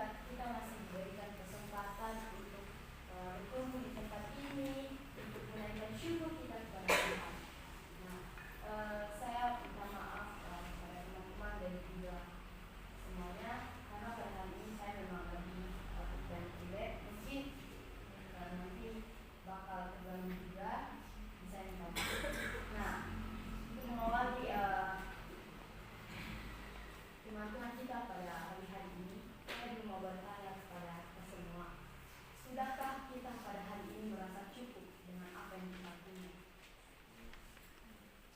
kita masih diberikan kesempatan untuk berkumpul di tempat ini untuk menaikkan syukur kita kepada Tuhan. Nah, saya minta maaf kepada teman-teman dan juga semuanya karena pada hari ini saya memang lagi dan tidak mungkin nanti bakal terganggu juga. Saya minta maaf. Nah, untuk mengawali firman Tuhan kita pada hari ini, saya mau bertanya kepada kita semua, sudahkah kita pada hari ini merasa cukup dengan apa yang kita punya?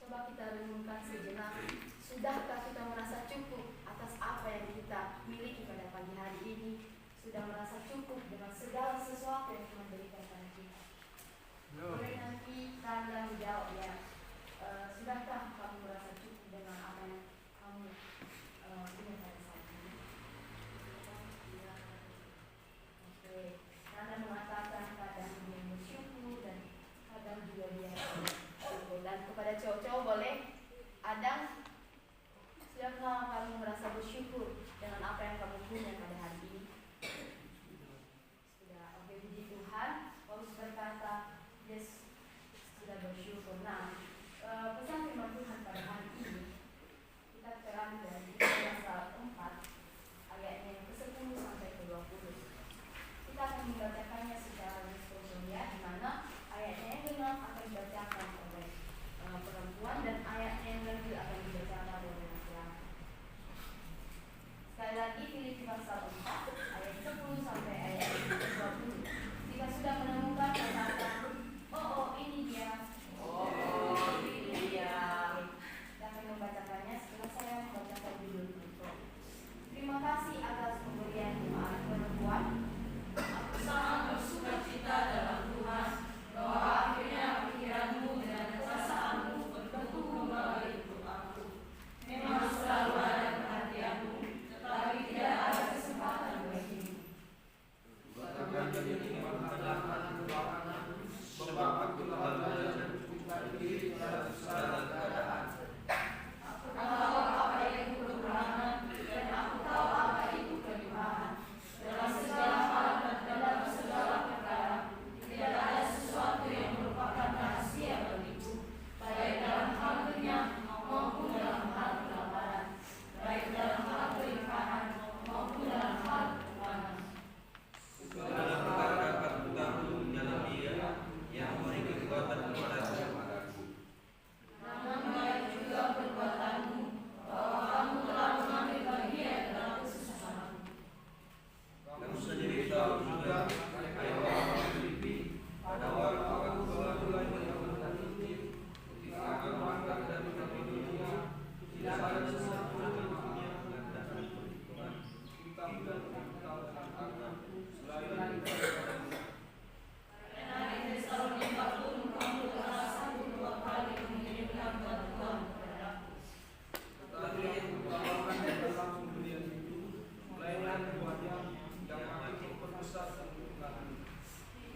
Coba kita renungkan sejenak, sudahkah kita merasa cukup atas apa yang kita miliki pada pagi hari ini? Sudah merasa cukup dengan segala sesuatu yang Tuhan berikan pada kita? Boleh nanti Tanda menjawab ya. Sudahkah kamu merasa cukup dengan apa yang kamu punya pada saat ini? Oke, Tanda mengatakan kadang dia bersyukur dan kadang juga dia bersyukur. Dan kepada cowok-cowok boleh, Adam, sudahkah kamu merasa bersyukur dengan apa yang kamu punya pada hari ini? Sudah, oke, puji Tuhan. Paulus berkata, yes, sudah bersyukur. Nah, pesan firman Tuhan pada hari ini kita terambil dari pasal 4 ayatnya yang ke-10 sampai ke-20. Kita akan membacakannya secara responsoria, di mana ayatnya yang ke-6 akan dibacakan oleh perempuan dan ayatnya yang ke-7 akan dibacakan oleh laki-laki. Sekali lagi Filipi pasal 4 ayat 10 sampai ayat 20. Jika sudah menemukan, katakan, oh ini dia. Kita akan membacakannya setelah saya membacakan judul itu. Terima kasih atas pemberian jemaat perempuan. Aku sangat bersuka cita dalam Tuhan bahwa akhirnya pikiranmu dan perasaanmu bertumbuh kembali untuk aku. Memang selalu ada perhatianmu, tetapi tidak ada kesempatan bagimu. Bahkan jadi sebab aku telah belajar mencukupkan diri dalam segala keadaan. Aku tahu apa itu kekurangan dan aku tahu apa itu kelimpahan. Dalam segala hal dan dalam segala perkara, tidak ada sesuatu yang merupakan rahasia bagiku, baik dalam hal kenyang maupun dalam hal kelaparan, baik dalam hal kelimpahan maupun dalam hal kekurangan. Segala perkara dapat kugabung dalam Dia yang memberi kekuatan kepadaku. Namun baik juga perbuatanmu, bahwa kamu telah mengambil bagian dalam kesusahanku. Kamu sendiri tahu juga, hai orang Filipi, pada waktu aku mulai menyambutkan Injil, ketika aku berangkat dari kami dunia, tidak ada sesuatu yang dunia dan perhitungan. Kita tidak mengetahui akan selain Karena di Tesalonika pun kamu telah 1-2 kali mengirimkan bantuan kepadaku. tetapi yang utamakan dalam pemberian itu, melainkan kepada yang makin berpusat dan berkelahi.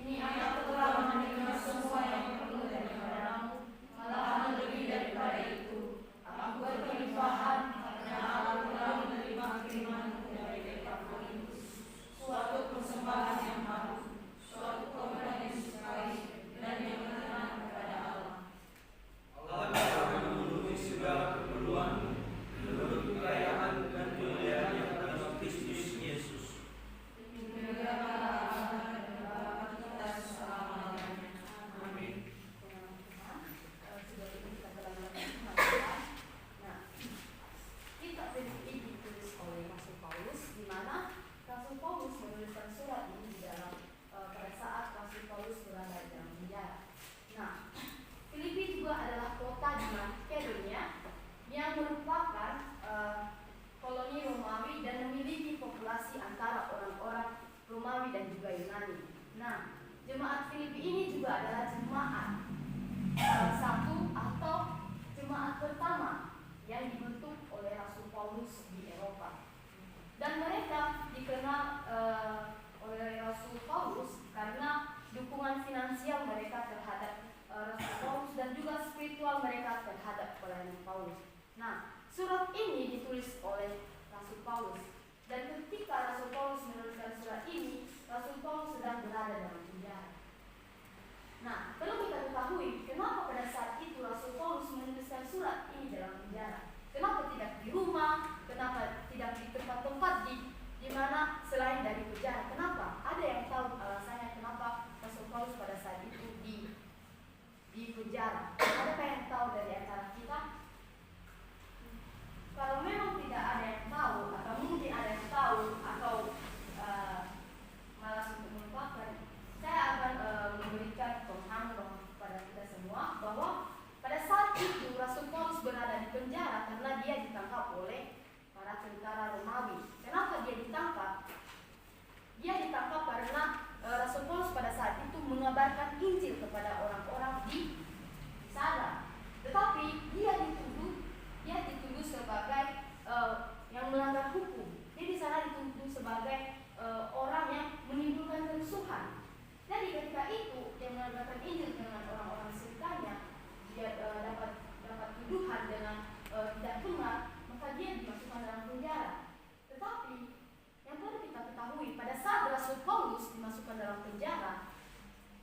Ini aku telah menerima semua yang perlu daripadamu, malahan lebih daripada itu. Aku berkelimpahan karena aku telah menerima kirimanmu dari Epaphroditus, suatu persembahan yang baru, suatu korban yang disukai dan yang berkenan kepada Allah. Allah akan memenuhi segala keperluanmu menurut kekayaan dan kemuliaannya dalam Kristus Yesus. Amin. Sudah ini kita telah melakukan. Nah, kitab Filipi ditulis oleh Rasul Paulus, di mana Rasul Paulus menuliskan surat ini di dalam pada saat Rasul Paulus berada di dalam penjara. Nah, Filipi juga adalah kota di Makedonia yang merupakan koloni Romawi dan memiliki populasi antara orang-orang Romawi dan juga Yunani. Nah, jemaat Filipi ini juga adalah jemaat satu atau jemaat pertama yang dibentuk oleh Rasul Paulus di Eropa. Dan mereka dikenal oleh Rasul Paulus karena dukungan finansial mereka terhadap Rasul Paulus dan juga spiritual mereka terhadap pelayanan Paulus. Nah, surat ini ditulis oleh Rasul Paulus, dan ketika Rasul Paulus menulis mana selain dari penjara. Kenapa? Ada yang tahu alasannya kenapa Rasul Paulus pada saat itu di penjara? Adakah yang tahu dari antara kita? Kalau memang tidak ada yang tahu, atau mungkin ada yang tahu, atau malas untuk mengungkapkan, saya akan memberikan pemahaman kepada kita semua bahwa pada saat itu Rasul Paulus berada di penjara karena dia ditangkap oleh para tentara Romawi. Kenapa dia ditangkap? Dia ditangkap karena Rasul Paulus pada saat itu mengabarkan Injil kepada orang-orang di sana. Tetapi dia dituduh sebagai yang melanggar hukum. Dia di sana dituduh sebagai orang yang menimbulkan kerusuhan. Jadi ketika itu dia mengabarkan Injil dengan orang-orang sekitarnya, dia dapat tuduhan dengan tidak benar, maka dia dimasukkan dalam penjara. Tetapi yang perlu kita ketahui, pada saat Rasul Paulus dimasukkan dalam penjara,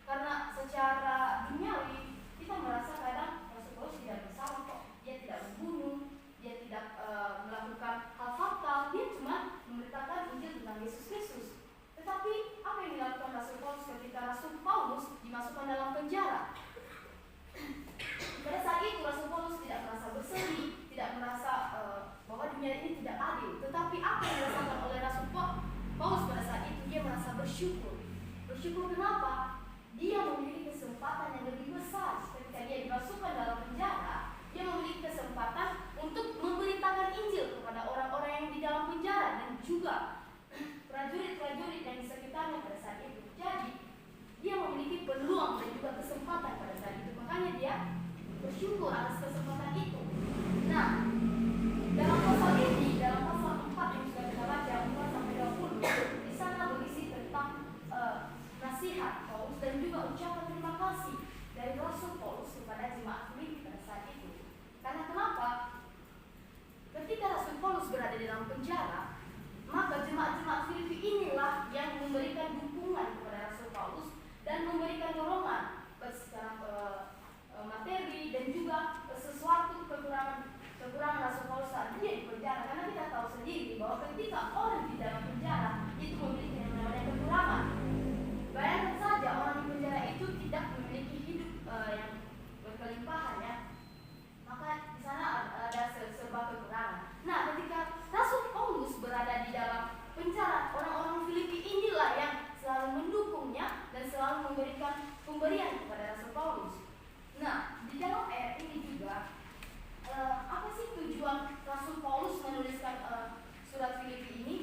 karena secara duniawi kita merasa kadang Rasul Paulus tidak bersalah kok, dia tidak membunuh, dia tidak melakukan hal fatal, dia cuma memberitakan Injil tentang Yesus Kristus. Tetapi apa yang dilakukan Rasul Paulus ketika Rasul Paulus dimasukkan dalam penjara? Pada saat itu Rasul Paulus tidak merasa bersedih, tidak merasa bahwa dunia ini tidak adil. Tetapi apa yang dirasakan oleh Rasul Paulus pada saat itu? Dia merasa bersyukur. Bersyukur kenapa? Dia memiliki kesempatan yang lebih besar. Ketika dia dimasukkan dalam penjara, dia memiliki kesempatan untuk memberitakan Injil kepada orang-orang yang di dalam penjara dan juga prajurit-prajurit yang di sekitarnya pada saat itu. Jadi dia memiliki peluang dan juga kesempatan pada saat itu. Makanya dia bersyukur atas kesempatan itu. Nah, dalam pasal ini, dalam pasal 4 yang sudah kita baca, 4-20, di sana berisi tentang nasihat Paulus dan juga ucapan terima kasih dari Rasul Paulus kepada jemaat Filipi pada saat itu. Karena kenapa? Ketika Rasul Paulus berada di dalam penjara, maka jemaat-jemaat Filipi inilah yang memberikan dukungan kepada Rasul Paulus dan memberikan dorongan secara materi dan juga sesuatu kekurangan Rasul Paulus saat dia di penjara. Karena kita tahu sendiri bahwa ketika orang di dalam penjara itu memiliki yang namanya kekurangan. Bayangkan saja orang di penjara itu tidak memiliki hidup yang berkelimpahan, ya. Maka di sana ada serba kekurangan. Nah, ketika Rasul Paulus berada di dalam penjara, orang-orang Filipi inilah yang selalu mendukungnya dan selalu memberikan pemberian kepada Rasul Paulus. Nah, di dalam ayat ini juga apa sih tujuan Rasul Paulus menuliskan surat Filipi ini?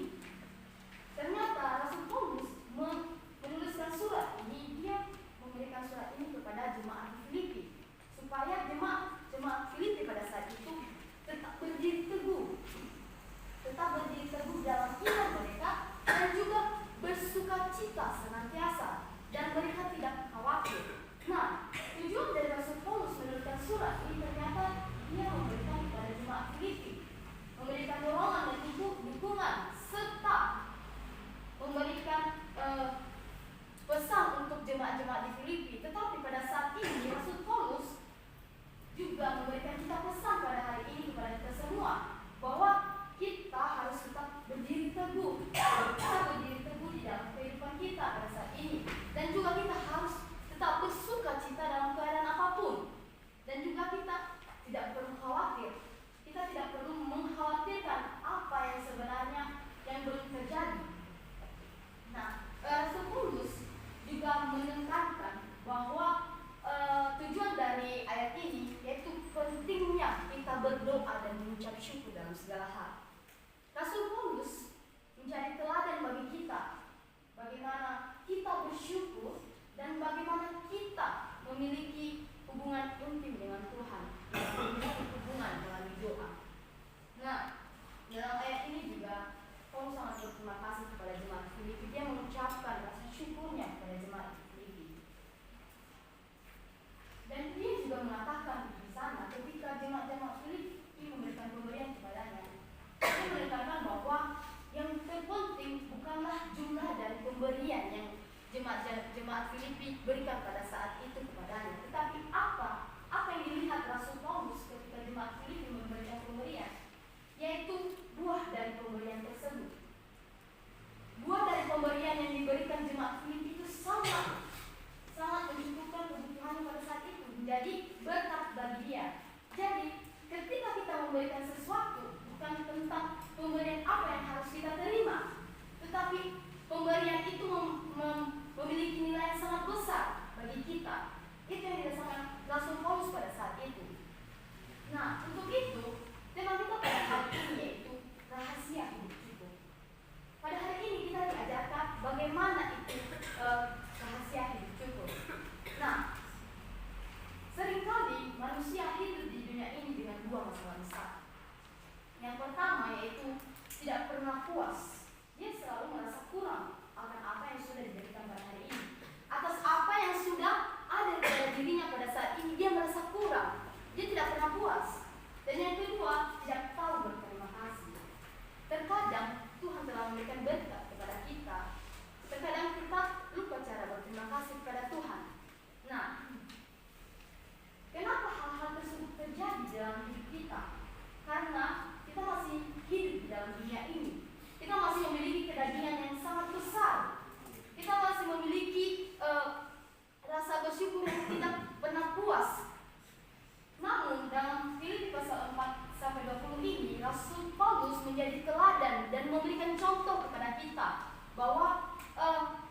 kita bahwa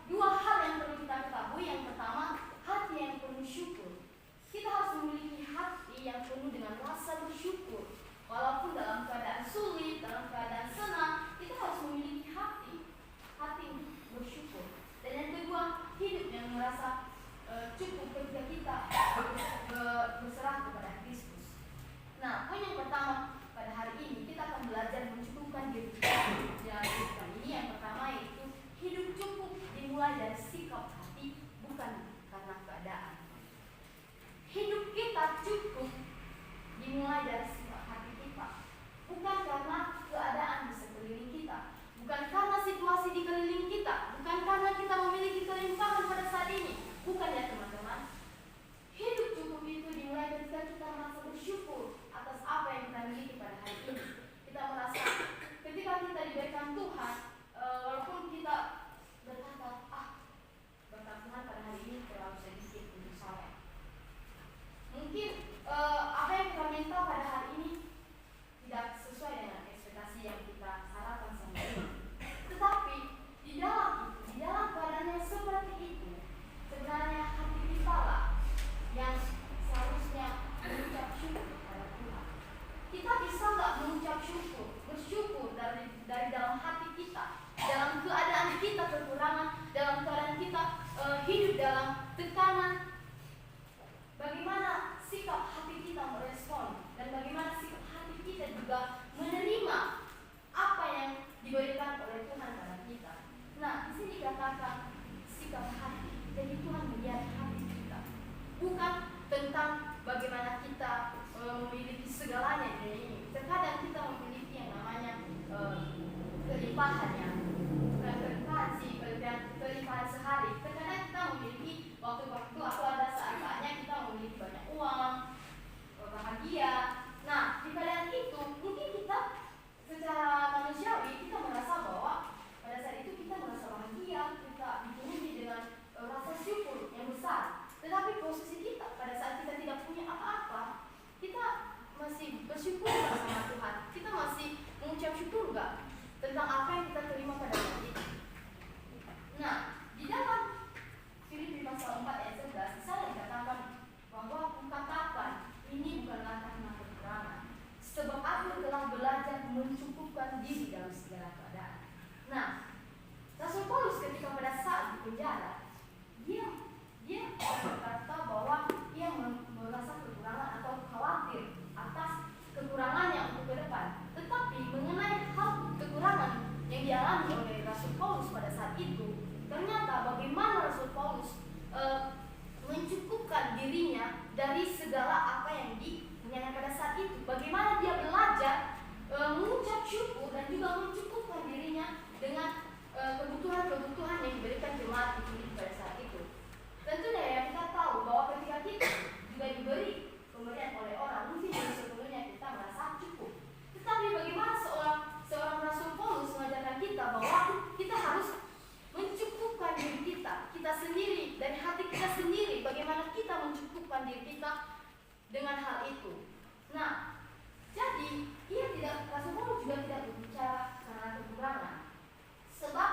dua hal yang perlu kita ketahui. Yang pertama, hati yang penuh syukur. Kita harus memiliki hati yang penuh dengan rasa bersyukur. Walaupun dalam keadaan sulit, dalam keadaan senang, kita harus memiliki hati untuk bersyukur. Dan yang kedua, hidup yang merasa cukup ketika kita berserah kepada Kristus. Nah, poin yang pertama pada hari ini kita akan belajar mencukupkan diri kita dalam kehidupan ini. Yang pertama yaitu hidup cukup dimulai dari sikap hati, bukan karena keadaan. Hidup kita cukup dimulai dari sikap hati kita, bukan karena keadaan di sekeliling kita, bukan karena situasi di keliling kita, bukan karena kita memiliki kelimpahan pada saat ini. Bukan ya teman-teman. Hidup cukup itu dimulai ketika kita merasa bersyukur atas apa yang kita miliki pada hari ini. Kita merasa ketika kita diberikan Tuhan, walaupun kita berkata, berkat Tuhan pada hari ini terlalu sedikit untuk saya. Mungkin apa yang kita minta pada hari ini tidak sesuai dengan ekspektasi yang kita harapkan sama ini. Tetapi di dalam keadaan yang seperti itu, sebenarnya hati kita lah yang seharusnya mengucap syukur kepada Tuhan. Kita bisa nggak mengucap syukur, bersyukur dari dalam hati kita, dalam keadaan kita kekurangan, dalam keadaan kita hidup dalam tekanan? Bagaimana sikap hati kita merespon, dan bagaimana sikap hati kita juga menerima apa yang diberikan oleh Tuhan pada kita. Nah, di sini dikatakan sikap hati. Jadi Tuhan melihat hati kita, bukan tentang bagaimana kita memiliki segalanya di ini. Terkadang kita memiliki yang namanya kelimpahan ya, bukan kelimpahan sih, kelimpahan sehari. Terkadang kita memiliki waktu-waktu atau ada saat-saatnya kita memiliki banyak uang, bahagia. Nah, di keadaan itu mungkin kita secara manusiawi kita merasa bahwa pada saat itu kita merasa bahagia, kita dipenuhi dengan rasa syukur yang besar. Tetapi posisi kita pada saat kita tidak punya apa-apa, kita masih bersyukur sama Tuhan. Kita masih mengucap syukur nggak tentang apa yang kita terima pada saat itu. Nah, di dalam Filipi pasal 4 ayat 11 saya dikatakan bahwa aku katakan ini bukanlah karena kekurangan, sebab aku telah belajar mencukupkan diri dalam segala keadaan. Nah, Rasul Paulus ketika pada saat di penjara, dia berkata bahwa ia merasa kekurangan atau khawatir atas kekurangannya untuk ke depan. Tetapi mengenai hal kekurangan yang dialami oleh Rasul Paulus pada saat itu, ternyata bagaimana Rasul Paulus mencukupkan dirinya dari segala apa yang dipunyai pada saat itu. Bagaimana dia belajar mengucap syukur dan juga mencukupkan dirinya dengan kebutuhan-kebutuhan yang diberikan jemaat di Filipi pada saat itu. Tentu ya kita tahu bahwa ketika kita juga diberi pemberian oleh orang, mungkin sepenuhnya kita merasa cukup. Tetapi bagaimana seorang Rasul Paulus mengajarkan kita bahwa kita harus mencukupkan diri kita sendiri, dari hati kita sendiri. Bagaimana kita mencukupkan diri kita dengan hal itu. Nah, jadi Rasul Paulus juga tidak berbicara karena kekurangan. Sebab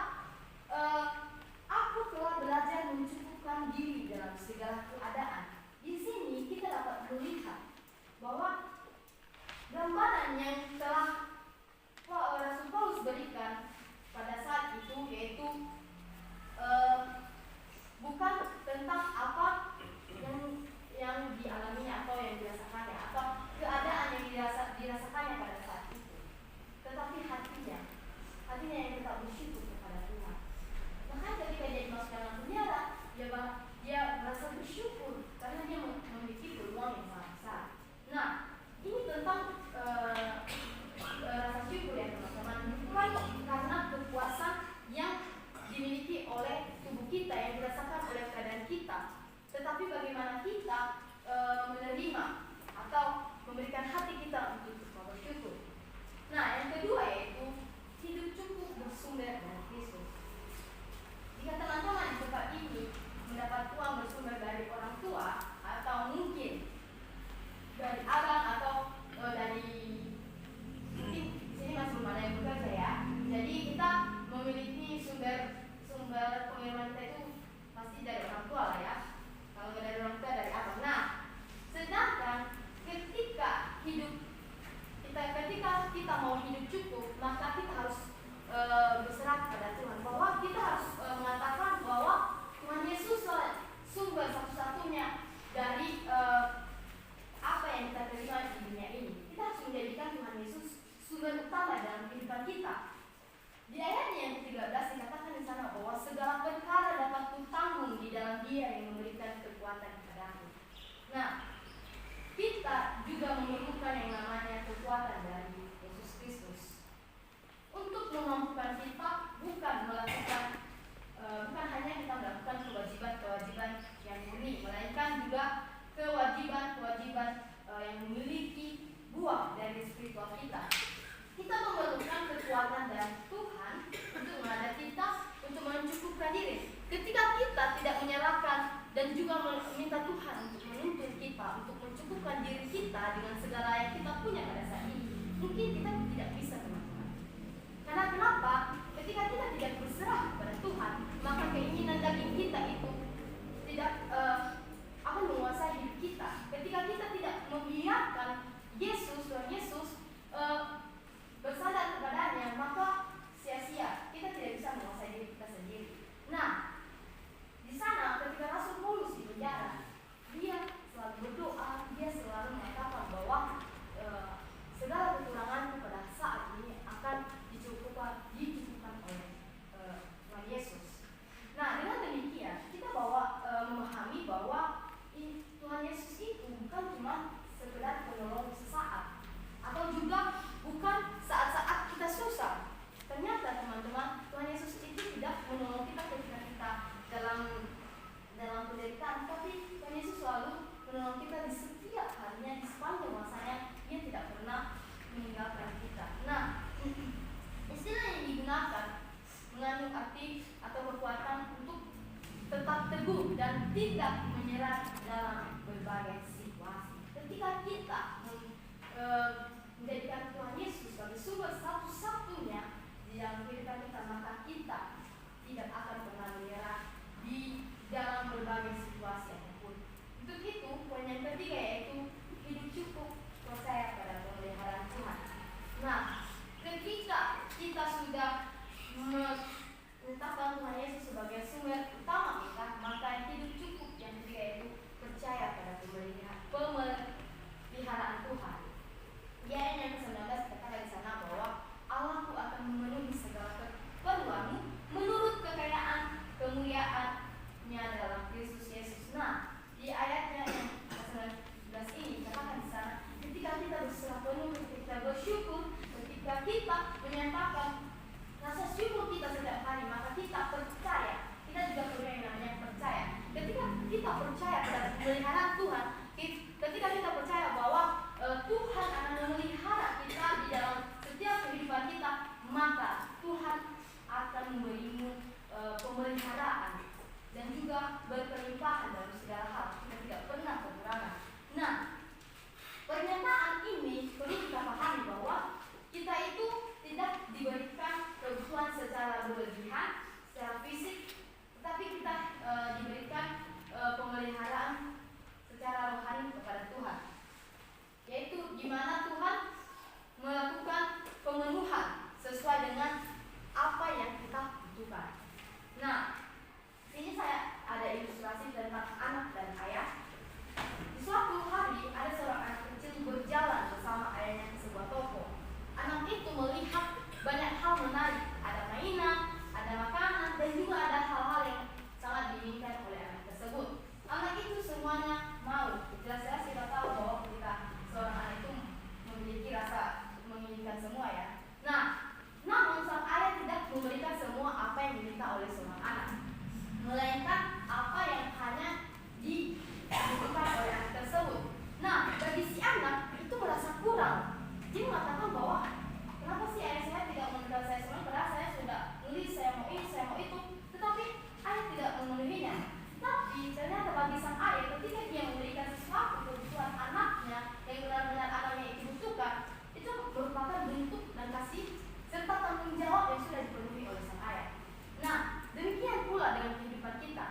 aku telah belajar mencukupkan diri dalam segala keadaan. Di sini kita dapat melihat bahwa gambaran yang telah Rasul Paulus berikan pada saat itu yaitu bukan tentang apa yang dialaminya atau yang dirasakannya atau keadaan yang dirasakannya pada saat itu, tetapi hatinya yang tetap bersyukur kepada Tuhan. Makanya ketika dia dimasukkan dalam penjara, dia merasa bersyukur karena dia memiliki peluang yang sangat besar. Nah, ini tentang rasa syukur ya teman-teman, bukan karena kepuasan yang dimiliki oleh tubuh kita yang dirasakan oleh keadaan kita, tetapi bagaimana kita menerima atau memberikan hati kita untuk bersyukur. Nah, yang kedua yaitu hidup cukup bersumber dari Kristus. Jika teman-teman di tempat ini mendapat uang bersumber yang ke-13 dikatakan di sana bahwa segala perkara dapat kutanggung di dalam Dia yang memberikan kekuatan kepadaku. Nah, kita juga memerlukan yang namanya kekuatan dari Yesus Kristus untuk memampukan kita bukan hanya kita melakukan kewajiban-kewajiban yang murni, melainkan juga kewajiban-kewajiban yang memiliki buah dari spiritual kita. Kita memerlukan kekuatan dari Tuhan untuk menghadapi kita, untuk mencukupkan diri. Ketika kita tidak menyerahkan dan juga meminta Tuhan untuk menuntun kita, untuk mencukupkan diri kita dengan segala yang kita punya pada saat ini, mungkin kita tidak bisa, teman-teman. Karena kenapa? Ketika kita tidak berserah kepada Tuhan, maka keinginan daging kita itu tidak akan menguasai hidup kita. Ketika kita tidak membiarkan Tuhan Yesus bersandar kepadanya, maka sia-sia, kita tidak bisa menguasai diri kita sendiri. Nah, di sana ketika Rasul Paulus di penjara, dia selalu berdoa, dia selalu mengatakan bahwa segala kekuranganku pada saat ini akan dicukupkan oleh Tuhan Yesus. Nah, dengan demikian kita memahami bahwa Tuhan Yesus itu bukan cuma sekedar penolong sesaat, atau juga bukan saat-saat kita susah. Ternyata teman-teman, Tuhan Yesus itu tidak menolong kita ketika kita dalam penderitaan, tapi Tuhan Yesus selalu menolong kita di setiap harinya, di sepanjang masanya. Dia tidak pernah meninggalkan kita. Nah, istilah yang digunakan mengandung arti atau kekuatan untuk tetap teguh dan tidak menyerah dalam berbagai situasi. Ketika kita menjadikan Tuhan Yesus sebagai sumber satu-satunya di dalam kehidupan kita, maka kita tidak akan pernah menyerah di dalam berbagai situasi apapun. Untuk itu, poin yang ketiga yaitu hidup cukup percaya pada pemeliharaan Tuhan. Nah, ketika kita sudah menetapkan Tuhan Yesus sebagai sumber utama kita, maka hidup cukup yang ketiga yaitu percaya pada pemeliharaan Tuhan. Di ayat yang ke-19 dikatakan di sana bahwa Allahku akan memenuhi segala keperluanmu menurut kekayaan kemuliaan-Nya dalam Kristus Yesus. Nah, di ayatnya yang ke-19 ini dikatakan di sana, ketika kita berserah penuh, ketika kita bersyukur, ketika kita menyatakan rasa syukur kita setiap hari, maka kita percaya. Kita juga perlu yang namanya percaya. Ketika kita percaya pada pemeliharaan Tuhan, ketika kita percaya bahwa Tuhan akan memelihara kita di dalam setiap kehidupan kita, maka Tuhan akan memberimu pemeliharaan dan juga berkelimpahan dalam segala hal. Kita tidak pernah kekurangan. Nah, pernyataan ini perlu kita pahami bahwa kita itu tidak diberikan kebutuhan secara berlebihan, secara fisik, tetapi kita diberikan pemeliharaan secara rohani kepada Tuhan, yaitu di mana Tuhan melakukan pemenuhan sesuai dengan apa yang kita butuhkan. Nah, sini saya ada ilustrasi tentang anak dan ayah. Di suatu hari ada seorang anak kecil berjalan bersama ayahnya ke sebuah toko. Anak itu melihat banyak hal menarik, ada mainan, ada makanan, dan juga ada hal-hal yang sangat diinginkan oleh anak tersebut. Anak itu semuanya mau. Jelas-jelas kita tahu bahwa ketika seorang anak itu memiliki rasa menginginkan semua, ya. Nah, namun sang ayah tidak memberikan semua apa yang diminta oleh seorang anak, melainkan apa yang hanya dibutuhkan oleh anak tersebut. Nah, bagi si anak itu merasa kurang. Dia mengatakan bahwa kenapa sih ayah saya tidak meminta saya semua, padahal saya sudah nulis, saya mau ini, saya mau itu, tetapi ayah tidak memenuhinya. Tapi ternyata bagi sang ayah, ketika dia memberikan sesuatu kebutuhan anaknya yang benar-benar anaknya itu butuhkan, itu merupakan bentuk dan kasih serta tanggung jawab yang sudah dipenuhi oleh sang ayah. Nah, demikian pula dengan kehidupan kita.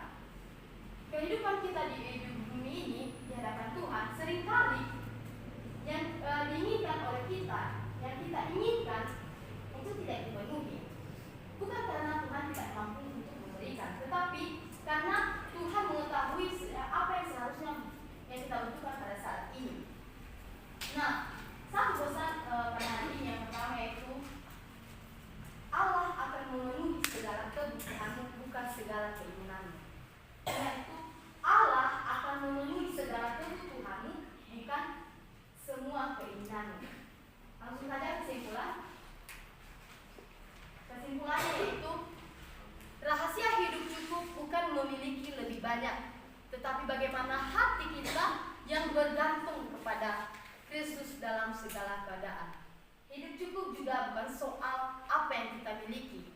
juga bukan soal apa yang kita miliki,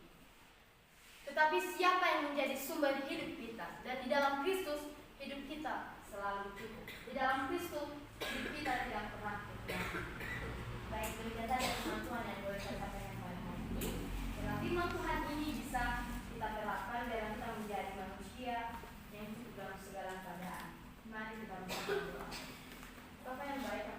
tetapi siapa yang menjadi sumber hidup kita. Dan di dalam Kristus hidup kita selalu cukup. Di dalam Kristus hidup kita tidak pernah kekurangan. Baik, demikian saja firman Tuhan yang boleh saya sampaikan pada hari ini. Dalam firman Tuhan ini bisa kita terapkan dalam kita menjadi manusia yang cukup dalam segala keadaan. Mari kita berdoa. Bapa yang baik,